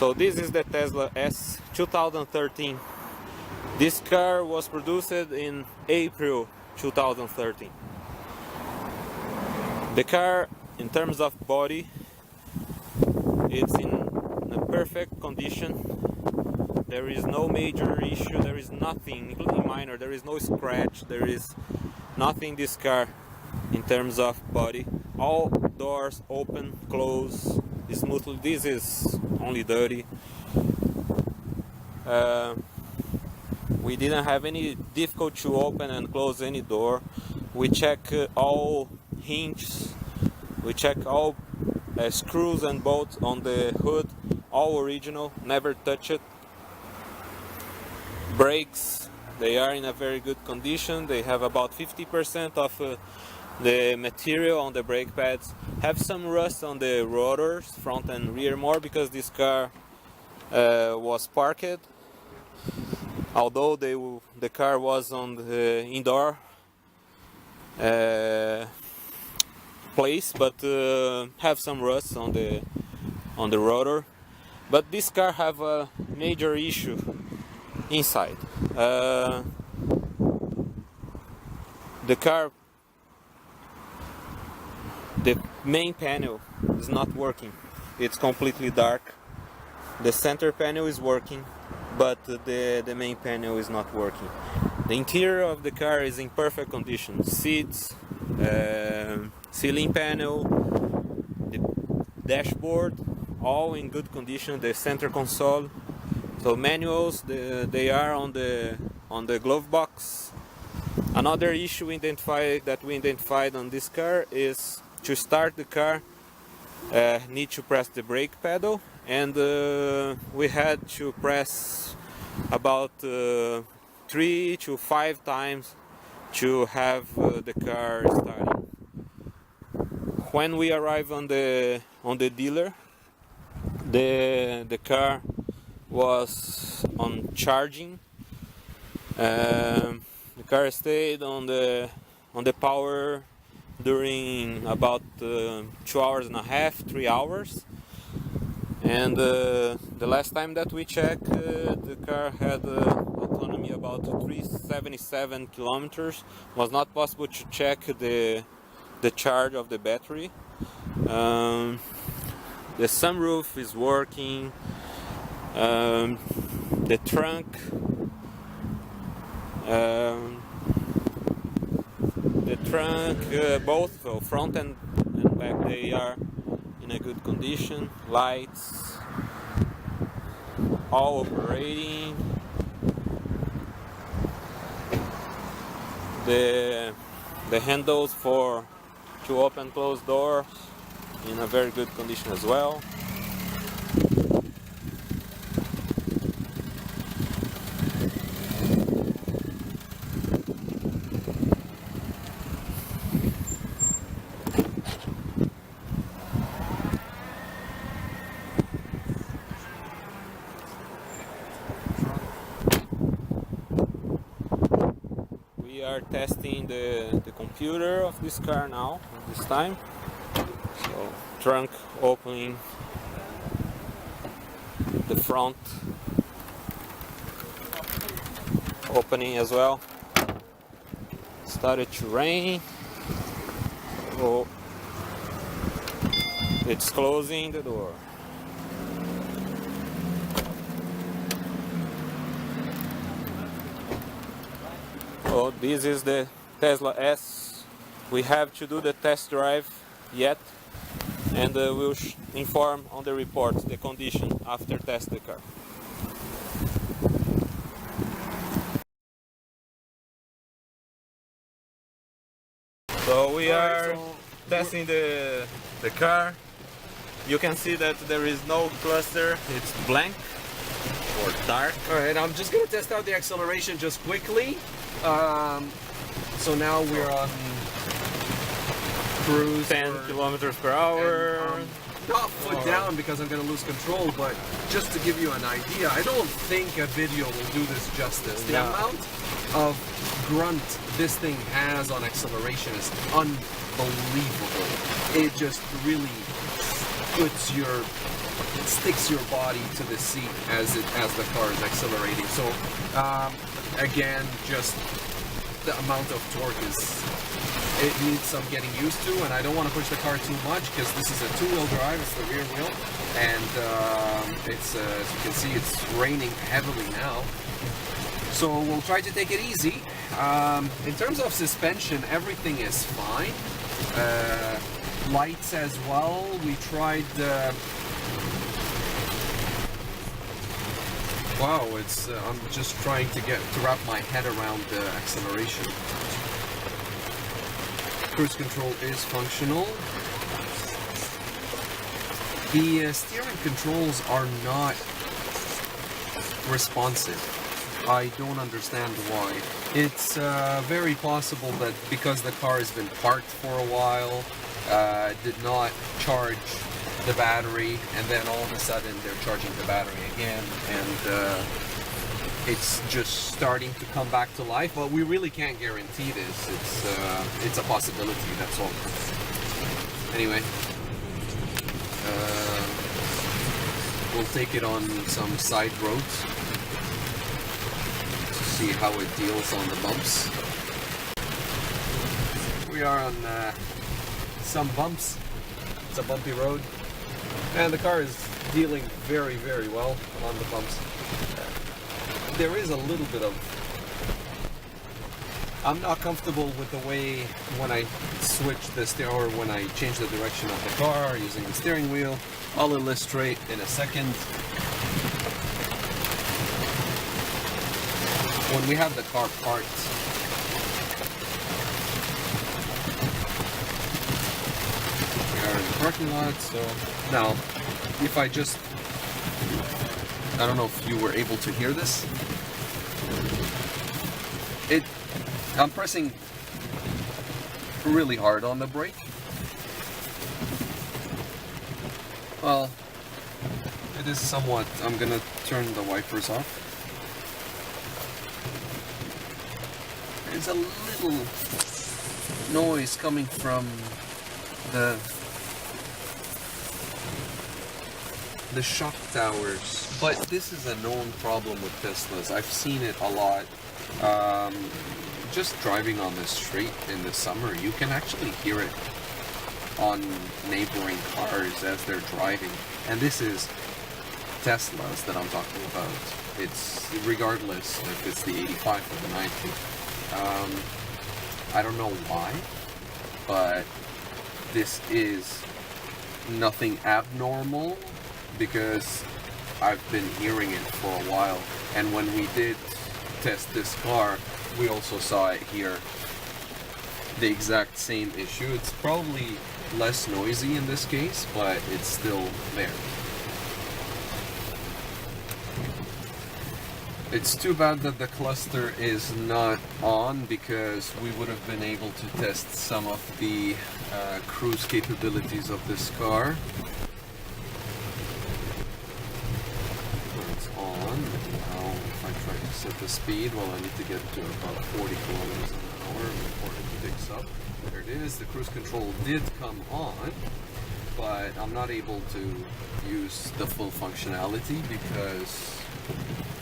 So this is the Tesla S 2013. This car was produced in April 2013. The car, in terms of body, it's in a perfect condition. There is no major issue, there is nothing, including minor, there is no scratch, there is nothing this car in terms of body. All doors open, close smoothly. This is only dirty. We didn't have any difficulty to open and close any door. We check all hinges, we check all screws and bolts on the hood, all original, never touch it. Brakes, they are in a very good condition. They have about 50% of the material on the brake pads. Have some rust on the rotors, front and rear, more because this car was parked. Although the car was on the indoor place, but have some rust on the rotor. But this car have a major issue inside. The car, the main panel is not working. It's completely dark. The center panel is working, but the main panel is not working. The interior of the car is in perfect condition. Seats, ceiling panel, the dashboard, all in good condition. The center console. So manuals, they are on the glove box. Another issue we identified on this car is to start the car, need to press the brake pedal, and we had to press about 3 to 5 times to have the car starting. When we arrived on the dealer, the car was on charging. The car stayed on the power during about 2 hours and a half, 3 hours. And the last time that we checked, the car had autonomy about 377 kilometers. Was not possible to check the charge of the battery. The sunroof is working. The trunk, both front and back, they are in a good condition. Lights, all operating. The handles to open close doors in a very good condition as well. We are testing the computer of this car now, this time. So, trunk opening, the front opening as well. Started to rain. Oh, it's closing the door. So this is the Tesla S. We have to do the test drive yet, and we'll inform on the report the condition after test the car. So we are testing the car. You can see that there is no cluster, it's blank or dark. Alright, I'm just going to test out the acceleration just quickly. So now we're on cruise 10 kilometers per hour. Not foot down because I'm going to lose control, but just to give you an idea, I don't think a video will do this justice. The amount of grunt this thing has on acceleration is unbelievable. It just really puts your sticks your body to the seat as the car is accelerating. So again, just the amount of torque it needs some getting used to, and I don't want to push the car too much because this is a two-wheel drive. It's the rear wheel, and it's as you can see, it's raining heavily now. So we'll try to take it easy. In terms of suspension, everything is fine. Lights as well. We tried. Wow, it's. I'm just trying to wrap my head around the acceleration. Cruise control is functional. The steering controls are not responsive. I don't understand why. It's very possible that because the car has been parked for a while, did not charge the battery, and then all of a sudden they're charging the battery again, and it's just starting to come back to life. But we really can't guarantee this. It's a possibility, that's all. Anyway, we'll take it on some side roads to see how it deals on the bumps. We are on some bumps. It's a bumpy road, and the car is dealing very, very well on the bumps. There is a little bit of... I'm not comfortable with the way when I switch the steering, or when I change the direction of the car using the steering wheel. I'll illustrate in a second. When we have the car parked, we are in the parking lot, so now if I just... I don't know if you were able to hear this. I'm pressing really hard on the brake. Well, it is somewhat... I'm gonna turn the wipers off. There's a little noise coming from the shock towers, but this is a known problem with Teslas. I've seen it a lot. Just driving on the street in the summer, you can actually hear it on neighboring cars as they're driving. And this is Teslas that I'm talking about. It's regardless if it's the 85 or the 90. I don't know why, but this is nothing abnormal, because I've been hearing it for a while. And when we did test this car, we also saw it here. The exact same issue. It's probably less noisy in this case, but it's still there. It's too bad that the cluster is not on, because we would have been able to test some of the cruise capabilities of this car. It's on. Now if I try to set the speed, well, I need to get to about 40 kilometers an hour before it picks up. There it is. The cruise control did come on, but I'm not able to use the full functionality because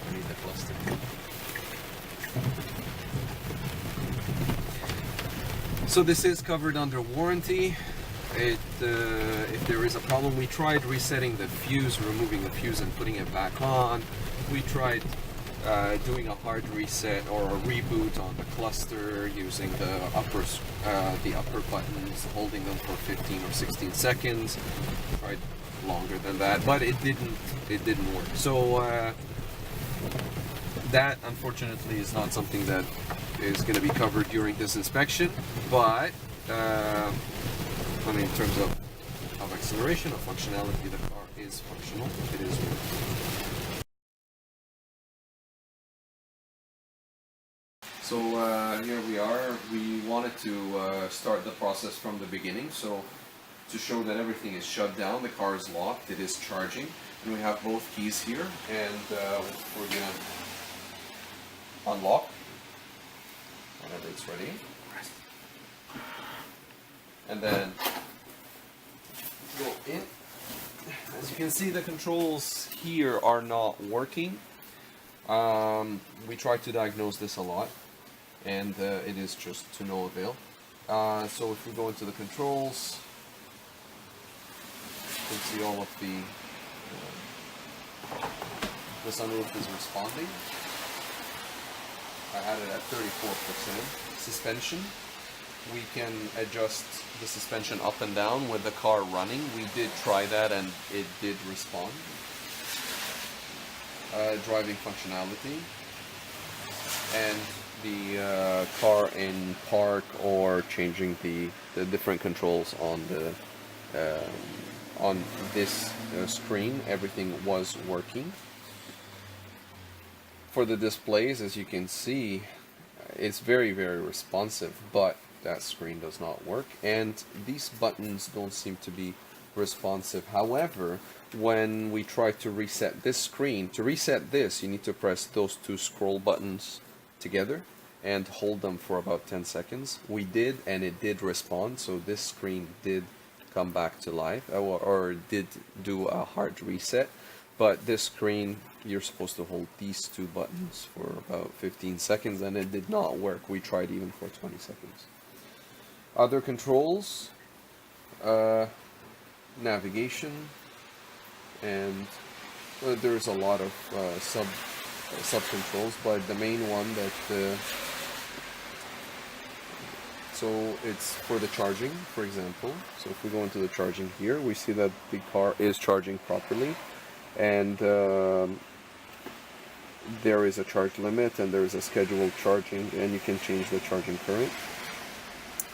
I need the cluster. So this is covered under warranty. If there is a problem, we tried resetting the fuse, removing the fuse and putting it back on. We tried doing a hard reset or a reboot on the cluster using the upper buttons, holding them for 15 or 16 seconds. Tried longer than that, but it didn't work. So that unfortunately is not something that is going to be covered during this inspection, but I mean, in terms of acceleration, of functionality, the car is functional. It is working. So here we are. We wanted to start the process from the beginning. So to show that everything is shut down, the car is locked, it is charging, and we have both keys here. And we're gonna unlock whenever it's ready. And then go in As you can see, the controls here are not working. We tried to diagnose this a lot, and it is just to no avail. So if we go into the controls, you can see all of the sunroof is responding. I had it at 34%. Suspension, we can adjust the suspension up and down with the car running. We did try that and it did respond. Driving functionality, and the car in park or changing the different controls on the on this screen, everything was working. For the displays, as you can see, it's very responsive, but that screen does not work, and these buttons don't seem to be responsive. However, when we try to reset this screen, to reset this, you need to press those two scroll buttons together and hold them for about 10 seconds. We did, and it did respond, so this screen did come back to life, or did do a hard reset. But this screen, you're supposed to hold these two buttons for about 15 seconds, and it did not work. We tried even for 20 seconds. Other controls, navigation, and there's a lot of sub controls, but the main one that so it's for the charging, for example. So if we go into the charging here, we see that the car is charging properly, and there is a charge limit and there is a scheduled charging, and you can change the charging current.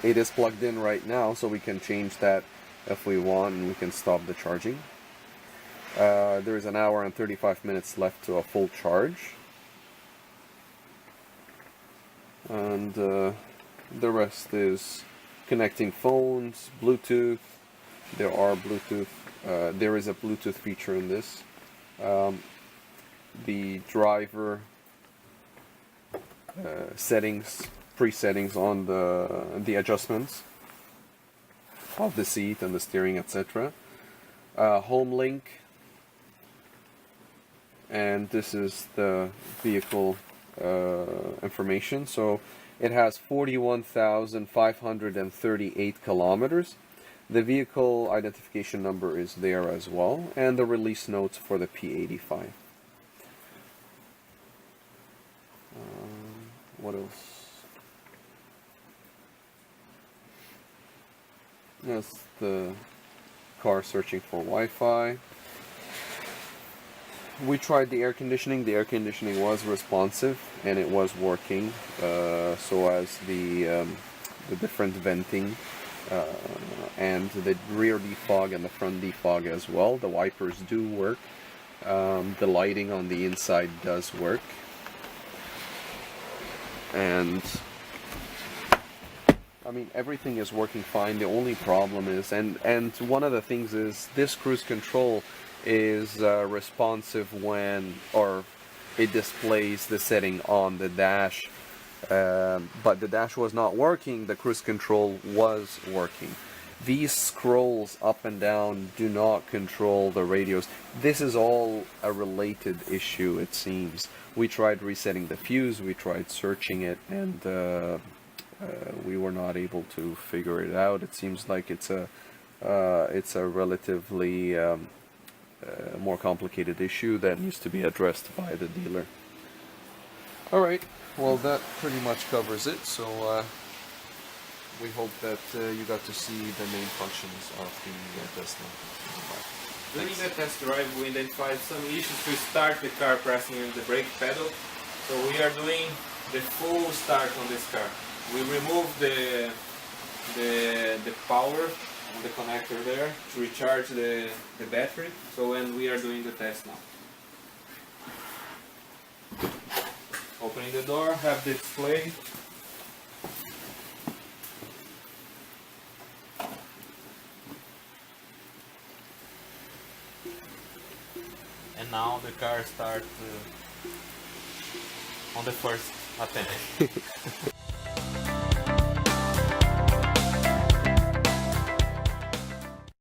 It is plugged in right now, so we can change that if we want, and we can stop the charging. There is an hour and 35 minutes left to a full charge, and the rest is connecting phones, Bluetooth. There is a Bluetooth feature in this. The driver settings, pre-settings on the adjustments of the seat and the steering, etc. Home link, and this is the vehicle information. So it has 41,538 kilometers. The vehicle identification number is there as well, and the release notes for the P85. What else? Yes, the car searching for Wi-Fi. We tried the air conditioning. The air conditioning was responsive and it was working. So as the different venting and the rear defog and the front defog as well. The wipers do work. The lighting on the inside does work. And I mean, everything is working fine. The only problem is, and one of the things is, this cruise control is responsive when, or it displays the setting on the dash, but the dash was not working, the cruise control was working. These scrolls up and down do not control the radios. This is all a related issue, it seems. We tried resetting the fuse, we tried searching it, and we were not able to figure it out. It seems like it's a relatively more complicated issue that needs to be addressed by the dealer. Alright, well that pretty much covers it, so we hope that you got to see the main functions of the Tesla. During the test drive, we identified some issues to start the car pressing the brake pedal. So we are doing the full start on this car. We remove the power on the connector there to recharge the battery. So when we are doing the test now. Opening the door, have the display. And now the car starts on the first attempt.